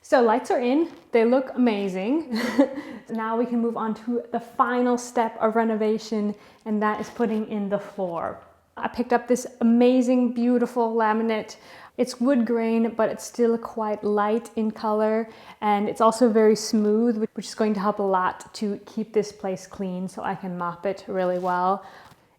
So lights are in, they look amazing. Now we can move on to the final step of renovation, and that is putting in the floor. I picked up this amazing, beautiful laminate. It's wood grain, but it's still quite light in color, and it's also very smooth, which is going to help a lot to keep this place clean so I can mop it really well.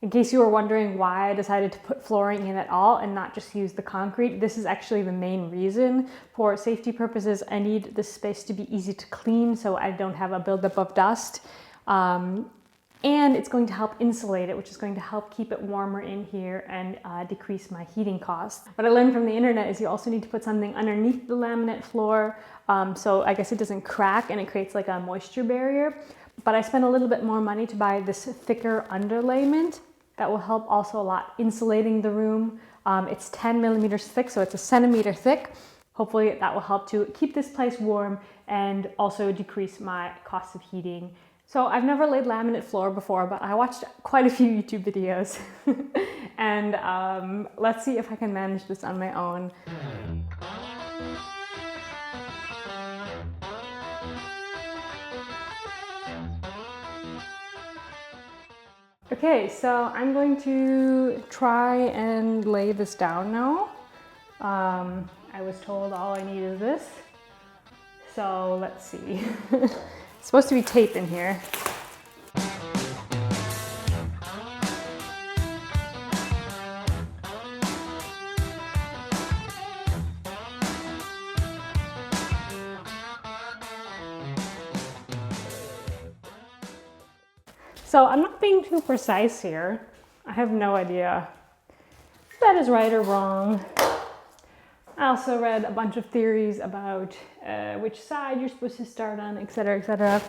In case you were wondering why I decided to put flooring in at all and not just use the concrete, this is actually the main reason. For safety purposes, I need this space to be easy to clean so I don't have a buildup of dust. And it's going to help insulate it, which is going to help keep it warmer in here and decrease my heating costs. What I learned from the internet is you also need to put something underneath the laminate floor, so I guess it doesn't crack and it creates like a moisture barrier. But I spent a little bit more money to buy this thicker underlayment that will help also a lot insulating the room. It's 10 millimeters thick, so it's a centimeter thick. Hopefully that will help to keep this place warm and also decrease my cost of heating. So I've never laid laminate floor before, but I watched quite a few YouTube videos. And let's see if I can manage this on my own. Okay, so I'm going to try and lay this down now. I was told all I need is this. So let's see. It's supposed to be tape in here. So I'm not being too precise here. I have no idea if that is right or wrong. I also read a bunch of theories about which side you're supposed to start on, etc., etc.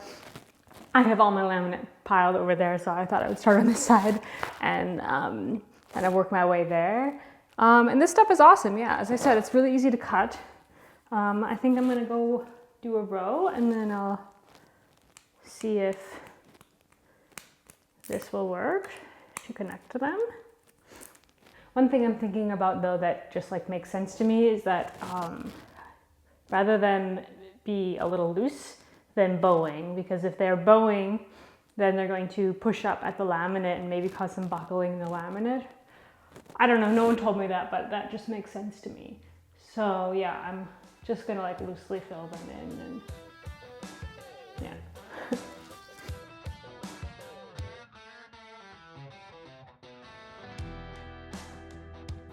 I have all my laminate piled over there, so I thought I would start on this side and kind of work my way there. And this stuff is awesome, yeah. As I said, it's really easy to cut. I think I'm gonna go do a row and then I'll see if this will work to connect to them. One thing I'm thinking about though that just like makes sense to me is that rather than be a little loose, then bowing, because if they're bowing, then they're going to push up at the laminate and maybe cause some buckling in the laminate. I don't know, no one told me that, but that just makes sense to me. So yeah, I'm just gonna like loosely fill them in and yeah.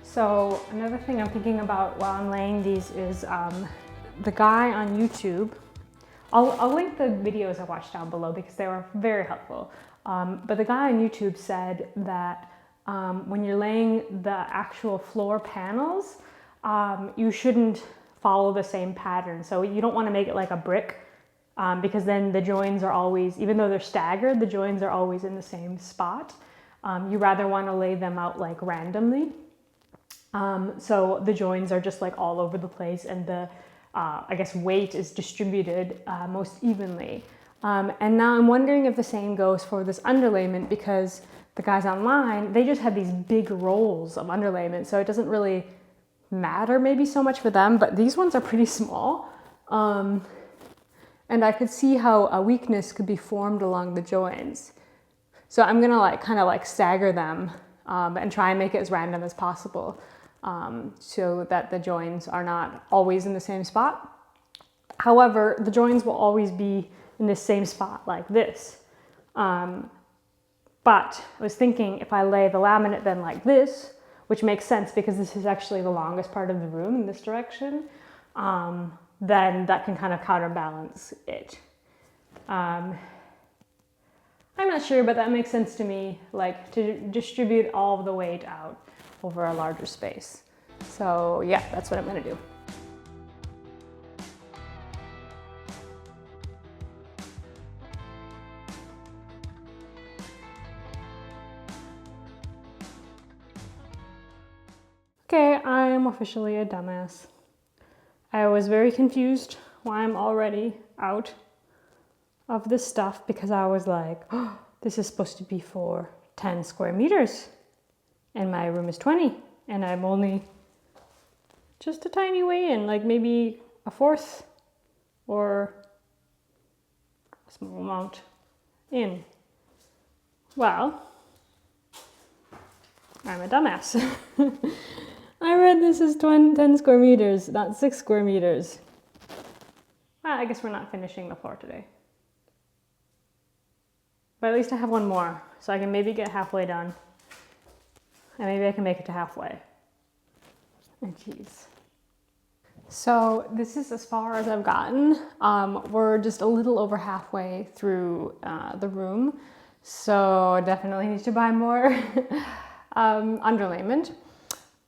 So another thing I'm thinking about while I'm laying these is the guy on YouTube. I'll link the videos I watched down below because they were very helpful. But the guy on YouTube said that when you're laying the actual floor panels, you shouldn't follow the same pattern. So you don't want to make it like a brick because then the joins are always, even though they're staggered, the joins are always in the same spot. You rather want to lay them out like randomly. So the joins are just like all over the place and the, I guess, weight is distributed most evenly. And now I'm wondering if the same goes for this underlayment because the guys online, they just have these big rolls of underlayment. So it doesn't really matter maybe so much for them, but these ones are pretty small. And I could see how a weakness could be formed along the joins. So I'm gonna like kind of like stagger them and try and make it as random as possible. So that the joins are not always in the same spot. However, the joins will always be in the same spot like this. But I was thinking if I lay the laminate then like this, which makes sense because this is actually the longest part of the room in this direction, then that can kind of counterbalance it. I'm not sure, but that makes sense to me, like to distribute all of the weight out over a larger space. So yeah, that's what I'm gonna do. Okay, I am officially a dumbass. I was very confused why I'm already out of this stuff because I was like, oh, this is supposed to be for 10 square meters and my room is 20 and I'm only just a tiny way in, like maybe a fourth or a small amount in? Well, I'm a dumbass. I read this as 10 square meters, not 6 square meters. Well, I guess we're not finishing the floor today. But at least I have one more, so I can maybe get halfway done. And maybe I can make it to halfway. Oh, jeez. So this is as far as I've gotten. We're just a little over halfway through the room. So I definitely need to buy more underlayment.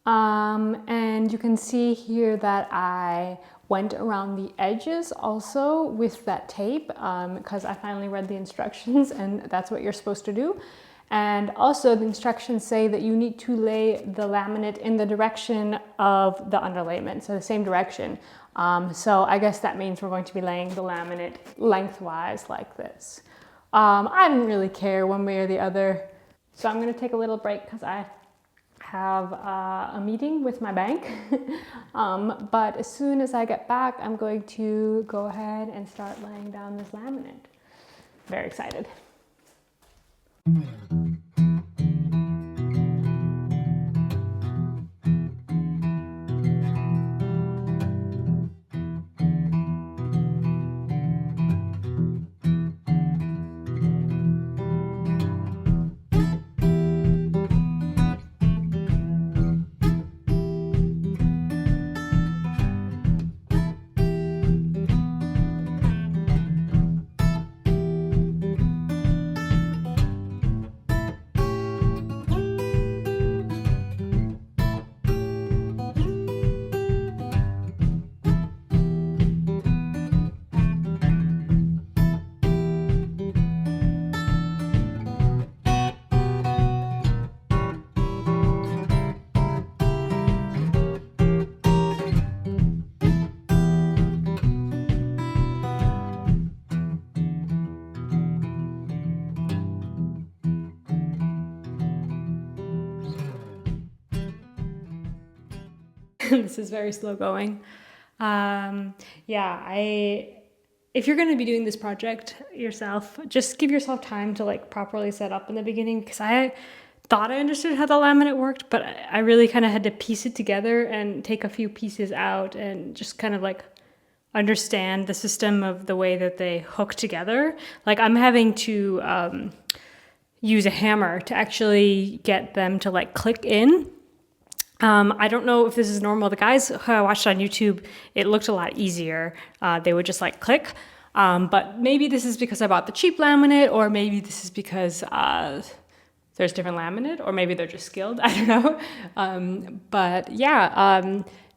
And you can see here that I went around the edges also with that tape because I finally read the instructions and that's what you're supposed to do. And also the instructions say that you need to lay the laminate in the direction of the underlayment, so the same direction. So I guess that means we're going to be laying the laminate lengthwise like this. I didn't really care one way or the other. So I'm gonna take a little break because I have a meeting with my bank. But as soon as I get back, I'm going to go ahead and start laying down this laminate. Very excited. This is very slow going. If you're going to be doing this project yourself, just give yourself time to like properly set up in the beginning, because I thought I understood how the laminate worked, but I really kind of had to piece it together and take a few pieces out and just kind of like understand the system of the way that they hook together. Like I'm having to use a hammer to actually get them to like click in. I don't know if this is normal. The guys who I watched on YouTube, it looked a lot easier. They would just like click. But maybe this is because I bought the cheap laminate, or maybe this is because there's different laminate, or maybe they're just skilled. I don't know. But yeah,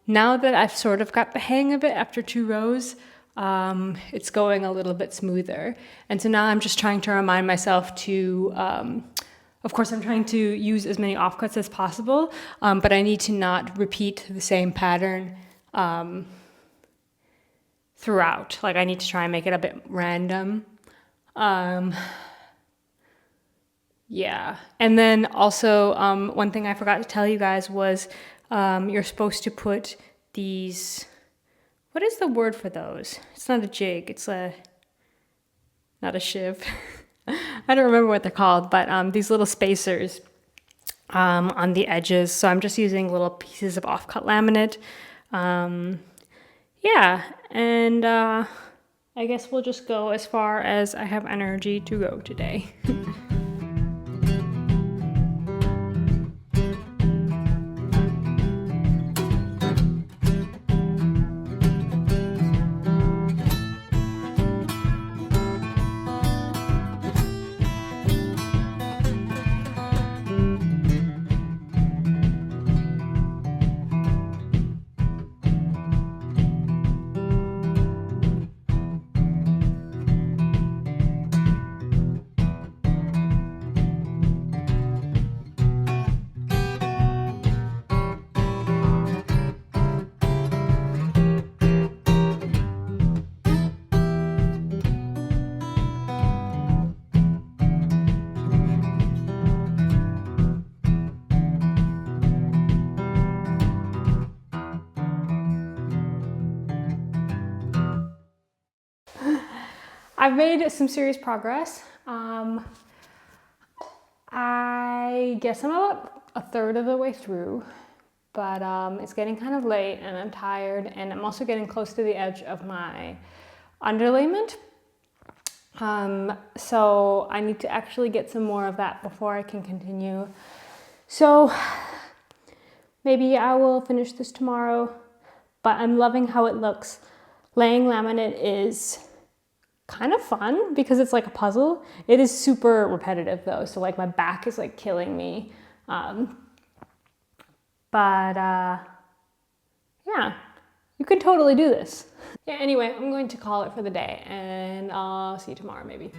now that I've sort of got the hang of it after 2 rows, it's going a little bit smoother. And so now I'm just trying to remind myself to, of course, I'm trying to use as many offcuts as possible, but I need to not repeat the same pattern throughout. Like I need to try and make it a bit random. Yeah. And then also, one thing I forgot to tell you guys was you're supposed to put these, what is the word for those? It's not a jig, it's not a shiv. I don't remember what they're called, but these little spacers on the edges. So I'm just using little pieces of offcut laminate. Yeah, and I guess we'll just go as far as I have energy to go today. I've made some serious progress. I guess I'm about a third of the way through, but it's getting kind of late and I'm tired, and I'm also getting close to the edge of my underlayment. So I need to actually get some more of that before I can continue. So maybe I will finish this tomorrow, but I'm loving how it looks. Laying laminate is kind of fun because it's like a puzzle. It is super repetitive though, so like my back is like killing me. Yeah, you can totally do this. Yeah, anyway, I'm going to call it for the day and I'll see you tomorrow maybe.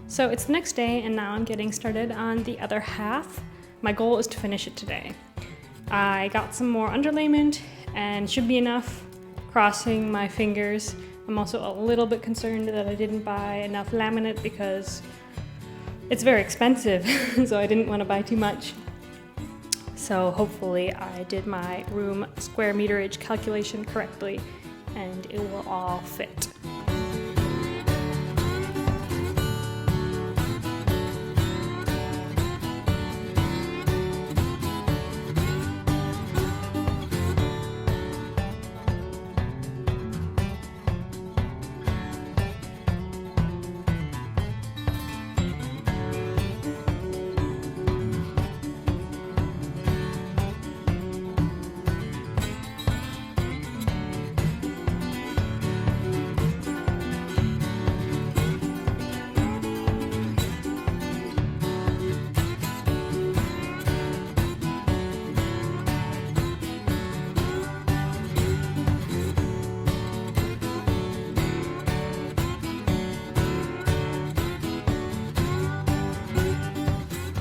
So it's the next day and now I'm getting started on the other half. My goal is to finish it today. I got some more underlayment and should be enough, crossing my fingers. I'm also a little bit concerned that I didn't buy enough laminate because it's very expensive, so I didn't want to buy too much. So hopefully I did my room square meterage calculation correctly and it will all fit.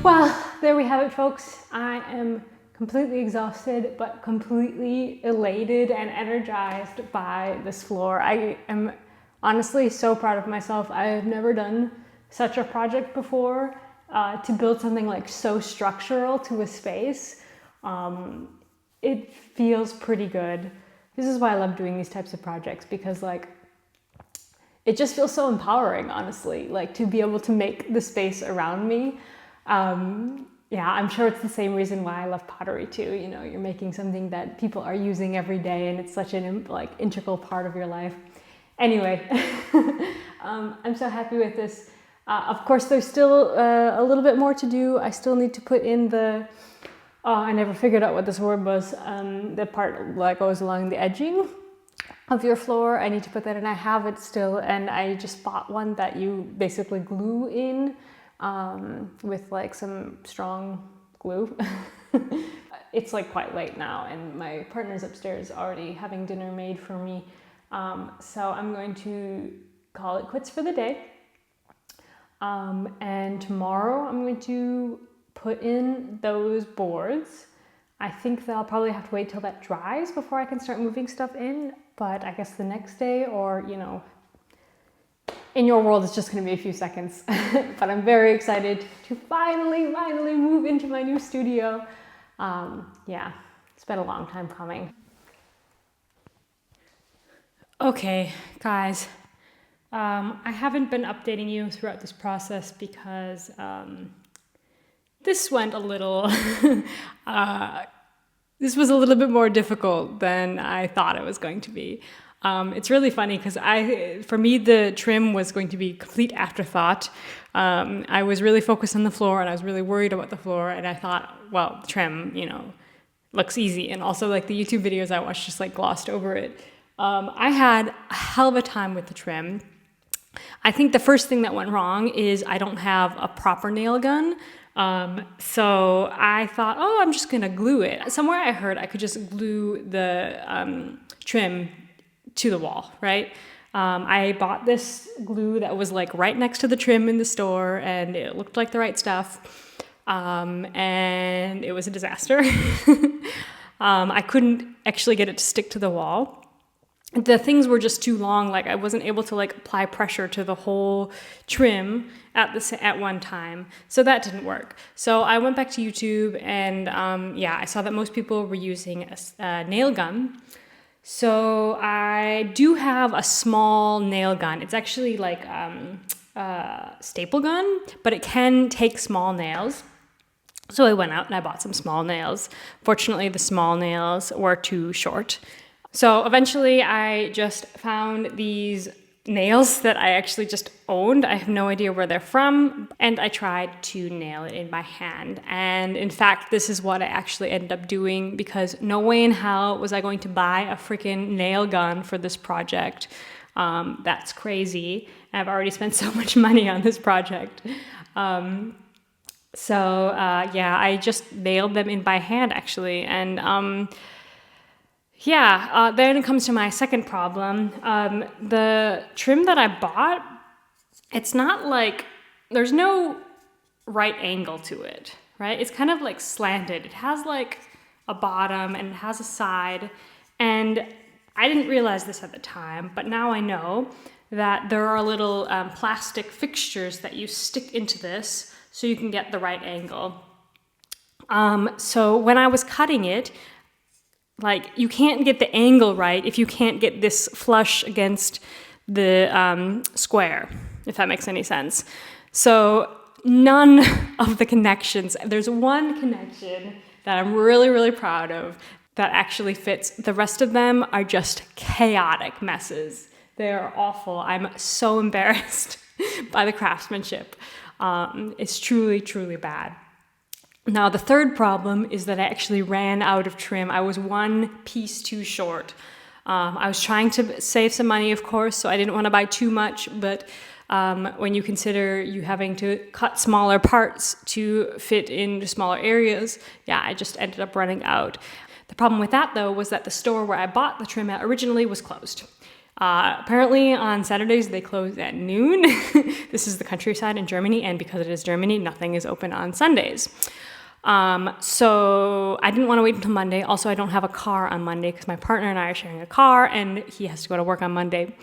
Well, there we have it, folks. I am completely exhausted, but completely elated and energized by this floor. I am honestly so proud of myself. I have never done such a project before, to build something like so structural to a space. It feels pretty good. This is why I love doing these types of projects, because like it just feels so empowering, honestly, like to be able to make the space around me. Yeah, I'm sure it's the same reason why I love pottery too. You know, you're making something that people are using every day and it's such an like integral part of your life. Anyway, I'm so happy with this. Of course, there's still a little bit more to do. I still need to put in the, I never figured out what this word was, the part that goes along the edging of your floor. I need to put that in. I have it still, and I just bought one that you basically glue in with like some strong glue. It's like quite late now and my partner's upstairs already having dinner made for me. So I'm going to call it quits for the day. And tomorrow I'm going to put in those boards. I think that I'll probably have to wait till that dries before I can start moving stuff in, but I guess the next day, or you know, in your world, it's just going to be a few seconds. But I'm very excited to finally move into my new studio. Yeah, it's been a long time coming. Okay, guys, I haven't been updating you throughout this process because this went a little, this was a little bit more difficult than I thought it was going to be. It's really funny because for me, the trim was going to be complete afterthought. I was really focused on the floor and I was really worried about the floor, and I thought, well, the trim, you know, looks easy. And also like the YouTube videos I watched just like glossed over it. I had a hell of a time with the trim. I think the first thing that went wrong is I don't have a proper nail gun. So I thought, oh, I'm just gonna glue it. Somewhere I heard I could just glue the trim to the wall, right? I bought this glue that was like right next to the trim in the store, and it looked like the right stuff. And it was a disaster. I couldn't actually get it to stick to the wall. the things were just too long. Like I wasn't able to like apply pressure to the whole trim at one time. So that didn't work. So I went back to YouTube and yeah, I saw that most people were using a nail gun. So I do have a small nail gun. It's actually like a staple gun, but it can take small nails. So I went out and I bought some small nails. Fortunately, the small nails were too short. So eventually I just found these nails that I actually just owned. I have no idea where they're from. And I tried to nail it in by hand. And in fact, this is what I actually ended up doing, because no way in hell was I going to buy a freaking nail gun for this project. That's crazy. I've already spent so much money on this project. Yeah, I just nailed them in by hand actually. And then it comes to my second problem. The trim that I bought, it's not like, there's no right angle to it, right? It's kind of like slanted. It has like a bottom and it has a side. And I didn't realize this at the time, but now I know that there are little plastic fixtures that you stick into this so you can get the right angle. So when I was cutting it, like, you can't get the angle right if you can't get this flush against the square, if that makes any sense. So none of the connections, there's one connection that I'm really, really proud of that actually fits. The rest of them are just chaotic messes. They're awful. I'm so embarrassed by the craftsmanship. It's truly, truly bad. Now, the third problem is that I actually ran out of trim. I was one piece too short. I was trying to save some money, of course, so I didn't want to buy too much, but when you consider you having to cut smaller parts to fit into smaller areas, yeah, I just ended up running out. The problem with that, though, was that the store where I bought the trim at originally was closed. Apparently on Saturdays they close at noon. This is the countryside in Germany, and because it is Germany, nothing is open on Sundays. So I didn't want to wait until Monday. Also, I don't have a car on Monday because my partner and I are sharing a car and he has to go to work on Monday.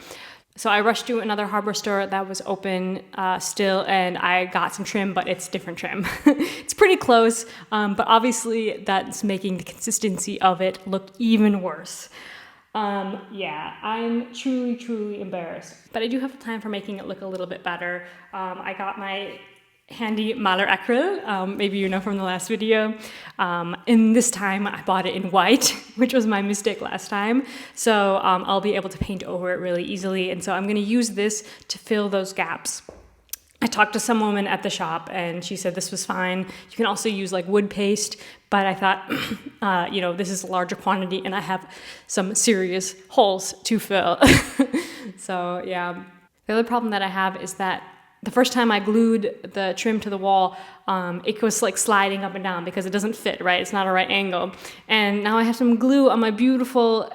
So I rushed to another hardware store that was open still, and I got some trim, but it's different trim. It's pretty close, but obviously that's making the consistency of it look even worse. Yeah, I'm truly, truly embarrassed. But I do have a plan for making it look a little bit better. I got my handy Maler acryl, maybe you know from the last video. And this time I bought it in white, which was my mistake last time. So I'll be able to paint over it really easily. And so I'm going to use this to fill those gaps. I talked to some woman at the shop and she said this was fine. You can also use like wood paste, but I thought, this is a larger quantity and I have some serious holes to fill. So yeah, the other problem that I have is that the first time I glued the trim to the wall, it was like sliding up and down because it doesn't fit, right? It's not a right angle. And now I have some glue on my beautiful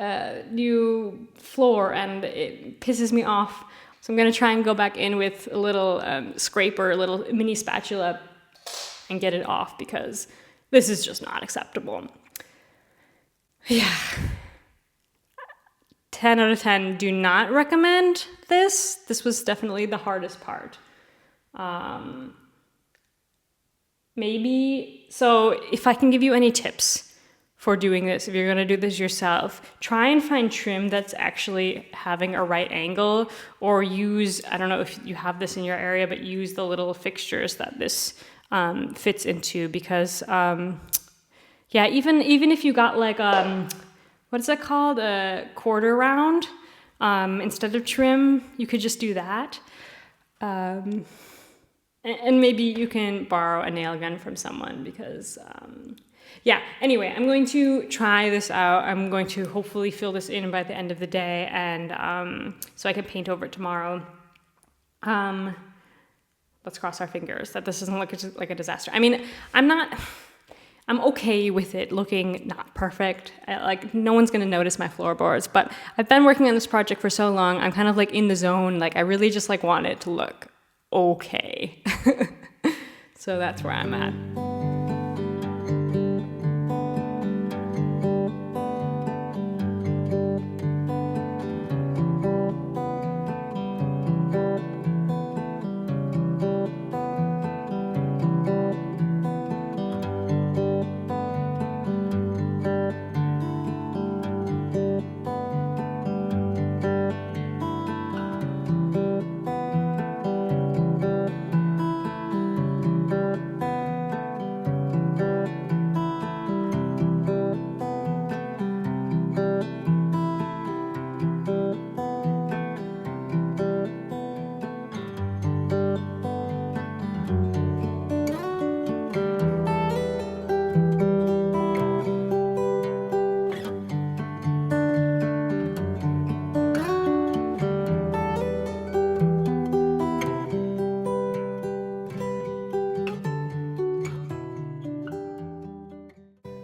new floor and it pisses me off. So I'm gonna try and go back in with a little scraper, a little mini spatula and get it off because this is just not acceptable. Yeah. 10 out of 10, do not recommend this. This was definitely the hardest part. Maybe, so if I can give you any tips for doing this, if you're going to do this yourself, try and find trim that's actually having a right angle, or use, I don't know if you have this in your area, but use the little fixtures that this fits into, because yeah, even if you got like what is that called, a quarter round instead of trim, you could just do that. And maybe you can borrow a nail gun from someone because, yeah, anyway, I'm going to try this out. I'm going to hopefully fill this in by the end of the day, and so I can paint over it tomorrow. Let's cross our fingers that this doesn't look like a disaster. I mean, I'm okay with it looking not perfect. Like, no one's gonna notice my floorboards, but I've been working on this project for so long, I'm kind of like in the zone. Like, I really just like want it to look okay. So that's where I'm at.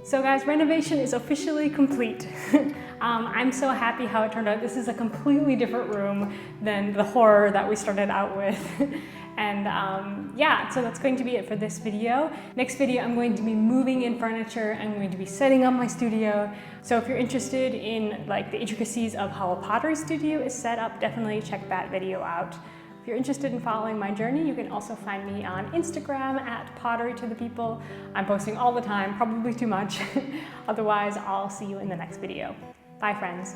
So guys, renovation is officially complete. I'm so happy how it turned out. This is a completely different room than the horror that we started out with. And yeah, so that's going to be it for this video. Next video, I'm going to be moving in furniture. I'm going to be setting up my studio. So if you're interested in like the intricacies of how a pottery studio is set up, definitely check that video out. If you're interested in following my journey, you can also find me on Instagram at potterytothepeople. I'm posting all the time, probably too much. Otherwise, I'll see you in the next video. Bye, friends.